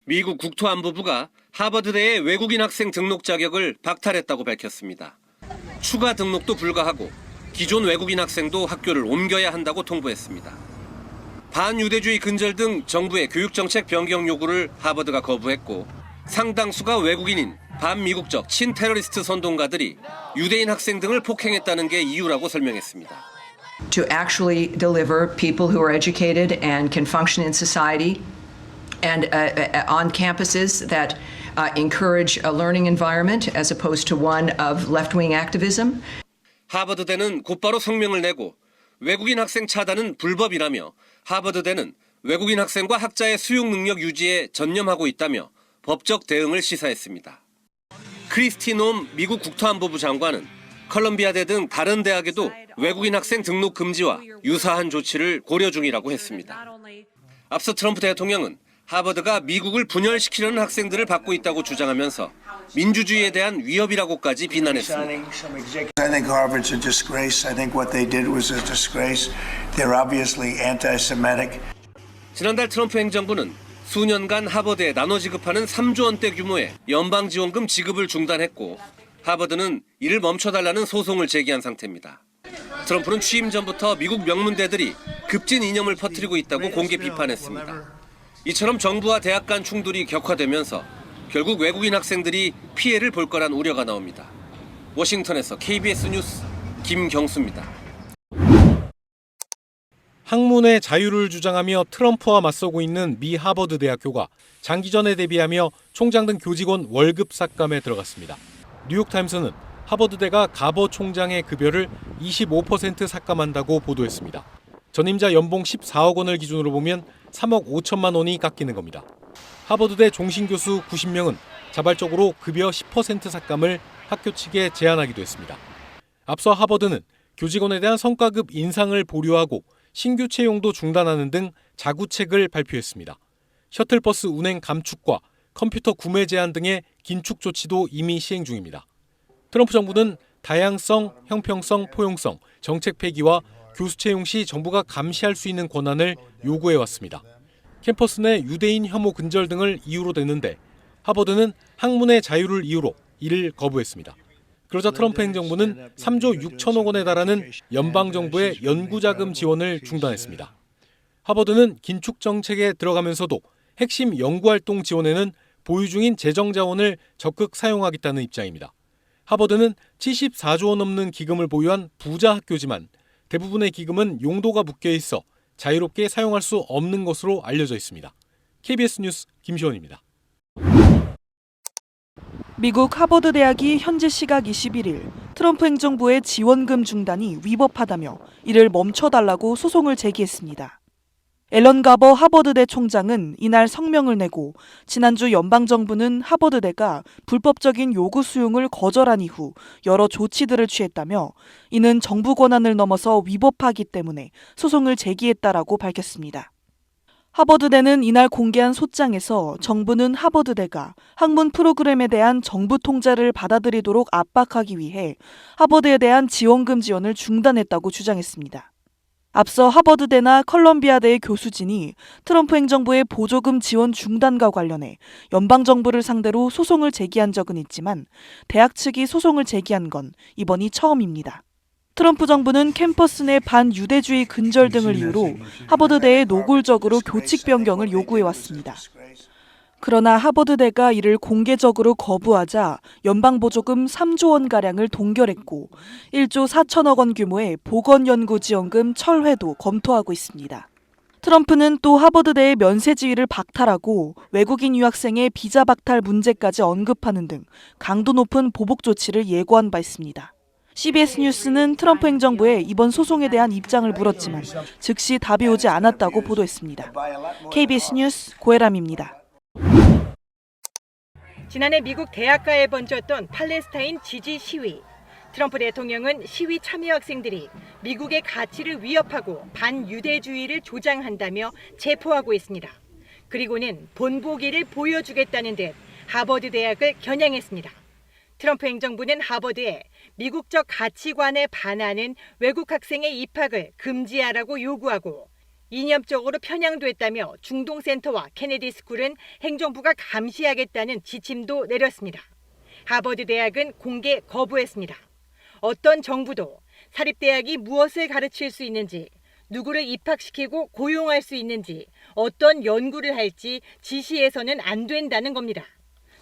미국 국토안보부가 하버드대의 외국인 학생 등록 자격을 박탈했다고 밝혔습니다. 추가 등록도 불가하고 기존 외국인 학생도 학교를 옮겨야 한다고 통보했습니다. 반유대주의 근절 등 정부의 교육정책 변경 요구를 하버드가 거부했고 상당수가 외국인인 반미국적 친테러리스트 선동가들이 유대인 학생 등을 폭행했다는 게 이유라고 설명했습니다. To actually deliver people who are educated and can function in society and on campuses that encourage a learning environment as opposed to one of left-wing activism. 하버드대는 곧바로 성명을 내고 외국인 학생 차단은 불법이라며 하버드대는 외국인 학생과 학자의 수용 능력 유지에 전념하고 있다며 법적 대응을 시사했습니다. 크리스티 놈 미국 국토안보부 장관은 컬럼비아대 등 다른 대학에도 외국인 학생 등록 금지와 유사한 조치를 고려 중이라고 했습니다. 앞서 트럼프 대통령은 하버드가 미국을 분열시키려는 학생들을 받고 있다고 주장하면서 민주주의에 대한 위협이라고까지 비난했습니다. I think Harvard's a disgrace. I think what they did was a disgrace. They're obviously anti-Semitic. 지난달 트럼프 행정부는 수년간 하버드에 나눠 지급하는 3조 원대 규모의 연방지원금 지급을 중단했고 하버드는 이를 멈춰달라는 소송을 제기한 상태입니다. 트럼프는 취임 전부터 미국 명문대들이 급진 이념을 퍼뜨리고 있다고 공개 비판했습니다. 이처럼 정부와 대학 간 충돌이 격화되면서 결국 외국인 학생들이 피해를 볼 거란 우려가 나옵니다. 워싱턴에서 KBS 뉴스 김경수입니다. 학문의 자유를 주장하며 트럼프와 맞서고 있는 미 하버드 대학교가 장기전에 대비하며 총장 등 교직원 월급 삭감에 들어갔습니다. 뉴욕타임스는 하버드대가 가버 총장의 급여를 25% 삭감한다고 보도했습니다. 전임자 연봉 14억 원을 기준으로 보면 3억 5천만 원이 깎이는 겁니다. 하버드대 종신교수 90명은 자발적으로 급여 10% 삭감을 학교 측에 제안하기도 했습니다. 앞서 하버드는 교직원에 대한 성과급 인상을 보류하고 신규 채용도 중단하는 등 자구책을 발표했습니다. 셔틀버스 운행 감축과 컴퓨터 구매 제한 등의 긴축 조치도 이미 시행 중입니다. 트럼프 정부는 다양성, 형평성, 포용성, 정책 폐기와 교수 채용 시 정부가 감시할 수 있는 권한을 요구해왔습니다. 캠퍼스 내 유대인 혐오 근절 등을 이유로 댔는데 하버드는 학문의 자유를 이유로 이를 거부했습니다. 그러자 트럼프 행정부는 3조 6천억 원에 달하는 연방정부의 연구자금 지원을 중단했습니다. 하버드는 긴축 정책에 들어가면서도 핵심 연구활동 지원에는 보유 중인 재정 자원을 적극 사용하겠다는 입장입니다. 하버드는 74조 원 넘는 기금을 보유한 부자 학교지만 대부분의 기금은 용도가 묶여 있어 자유롭게 사용할 수 없는 것으로 알려져 있습니다. KBS 뉴스 김시원입니다. 미국 하버드 대학이 현지 시각 21일 트럼프 행정부의 지원금 중단이 위법하다며 이를 멈춰달라고 소송을 제기했습니다. 앨런 가버 하버드대 총장은 이날 성명을 내고 지난주 연방정부는 하버드대가 불법적인 요구 수용을 거절한 이후 여러 조치들을 취했다며 이는 정부 권한을 넘어서 위법하기 때문에 소송을 제기했다라고 밝혔습니다. 하버드대는 이날 공개한 소장에서 정부는 하버드대가 학문 프로그램에 대한 정부 통제를 받아들이도록 압박하기 위해 하버드에 대한 지원금 지원을 중단했다고 주장했습니다. 앞서 하버드대나 컬럼비아대의 교수진이 트럼프 행정부의 보조금 지원 중단과 관련해 연방정부를 상대로 소송을 제기한 적은 있지만 대학 측이 소송을 제기한 건 이번이 처음입니다. 트럼프 정부는 캠퍼스 내 반유대주의 근절 등을 이유로 하버드대에 노골적으로 교칙 변경을 요구해왔습니다. 그러나 하버드대가 이를 공개적으로 거부하자 연방보조금 3조 원가량을 동결했고 1조 4천억 원 규모의 보건연구지원금 철회도 검토하고 있습니다. 트럼프는 또 하버드대의 면세 지위를 박탈하고 외국인 유학생의 비자 박탈 문제까지 언급하는 등 강도 높은 보복 조치를 예고한 바 있습니다. CBS 뉴스는 트럼프 행정부의 이번 소송에 대한 입장을 물었지만 즉시 답이 오지 않았다고 보도했습니다. KBS 뉴스 고혜람입니다. 지난해 미국 대학가에 번졌던 팔레스타인 지지 시위. 트럼프 대통령은 시위 참여 학생들이 미국의 가치를 위협하고 반유대주의를 조장한다며 체포하고 있습니다. 그리고는 본보기를 보여주겠다는 듯 하버드 대학을 겨냥했습니다. 트럼프 행정부는 하버드에 미국적 가치관에 반하는 외국 학생의 입학을 금지하라고 요구하고 이념적으로 편향됐다며 중동센터와 케네디 스쿨은 행정부가 감시하겠다는 지침도 내렸습니다. 하버드 대학은 공개 거부했습니다. 어떤 정부도 사립대학이 무엇을 가르칠 수 있는지, 누구를 입학시키고 고용할 수 있는지, 어떤 연구를 할지 지시해서는 안 된다는 겁니다.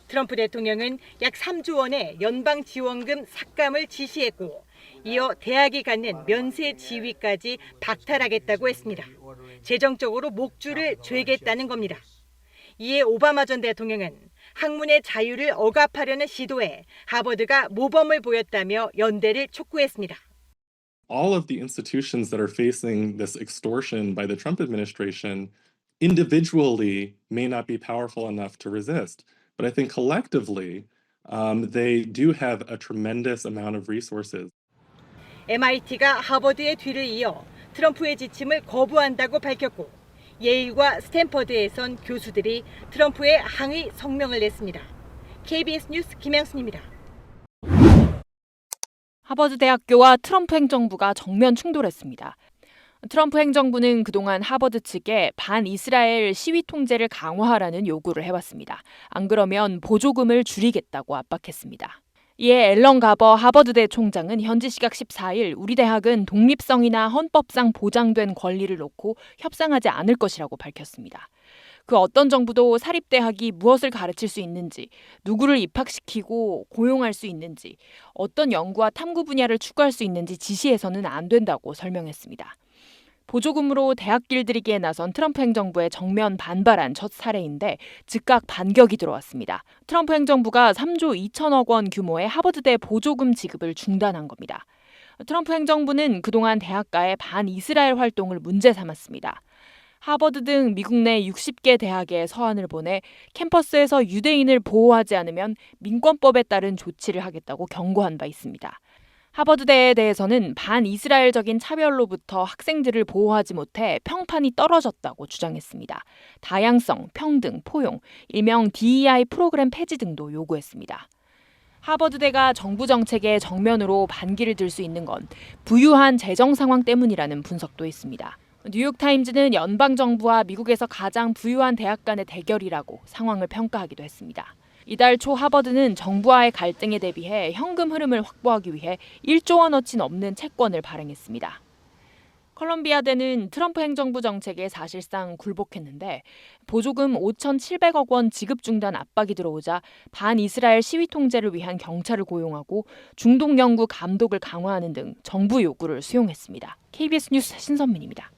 트럼프 대통령은 약 3조 원의 연방 지원금 삭감을 지시했고, 이어 대학이 갖는 면세 지위까지 박탈하겠다고 했습니다. 재정적으로 목줄을 죄겠다는 겁니다. 이에 오바마 전 대통령은 학문의 자유를 억압하려는 시도에 하버드가 모범을 보였다며 연대를 촉구했습니다. All of the institutions that are facing this extortion by the Trump administration individually may not be powerful enough to resist, but I think collectively they do have a tremendous amount of resources. MIT가 하버드의 뒤를 이어 트럼프의 지침을 거부한다고 밝혔고, 예일과 스탠퍼드에선 교수들이 트럼프의 항의 성명을 냈습니다. KBS 뉴스 김양순입니다. 하버드 대학교와 트럼프 행정부가 정면 충돌했습니다. 트럼프 행정부는 그동안 하버드 측에 반이스라엘 시위 통제를 강화하라는 요구를 해왔습니다. 안 그러면 보조금을 줄이겠다고 압박했습니다. 이에 앨런 가버 하버드대 총장은 현지 시각 14일 우리 대학은 독립성이나 헌법상 보장된 권리를 놓고 협상하지 않을 것이라고 밝혔습니다. 그 어떤 정부도 사립대학이 무엇을 가르칠 수 있는지, 누구를 입학시키고 고용할 수 있는지, 어떤 연구와 탐구 분야를 추구할 수 있는지 지시해서는 안 된다고 설명했습니다. 보조금으로 대학 길들이기에 나선 트럼프 행정부에 정면 반발한 첫 사례인데 즉각 반격이 들어왔습니다. 트럼프 행정부가 3조 2천억 원 규모의 하버드대 보조금 지급을 중단한 겁니다. 트럼프 행정부는 그동안 대학가의 반이스라엘 활동을 문제 삼았습니다. 하버드 등 미국 내 60개 대학에 서한을 보내 캠퍼스에서 유대인을 보호하지 않으면 민권법에 따른 조치를 하겠다고 경고한 바 있습니다. 하버드대에 대해서는 반이스라엘적인 차별로부터 학생들을 보호하지 못해 평판이 떨어졌다고 주장했습니다. 다양성, 평등, 포용, 일명 DEI 프로그램 폐지 등도 요구했습니다. 하버드대가 정부 정책에 정면으로 반기를 들 수 있는 건 부유한 재정 상황 때문이라는 분석도 있습니다. 뉴욕타임즈는 연방정부와 미국에서 가장 부유한 대학 간의 대결이라고 상황을 평가하기도 했습니다. 이달 초 하버드는 정부와의 갈등에 대비해 현금 흐름을 확보하기 위해 1조 원어치 넘는 채권을 발행했습니다. 컬럼비아대는 트럼프 행정부 정책에 사실상 굴복했는데 보조금 5,700억 원 지급 중단 압박이 들어오자 반이스라엘 시위 통제를 위한 경찰을 고용하고 중동 연구 감독을 강화하는 등 정부 요구를 수용했습니다. KBS 뉴스 신선민입니다.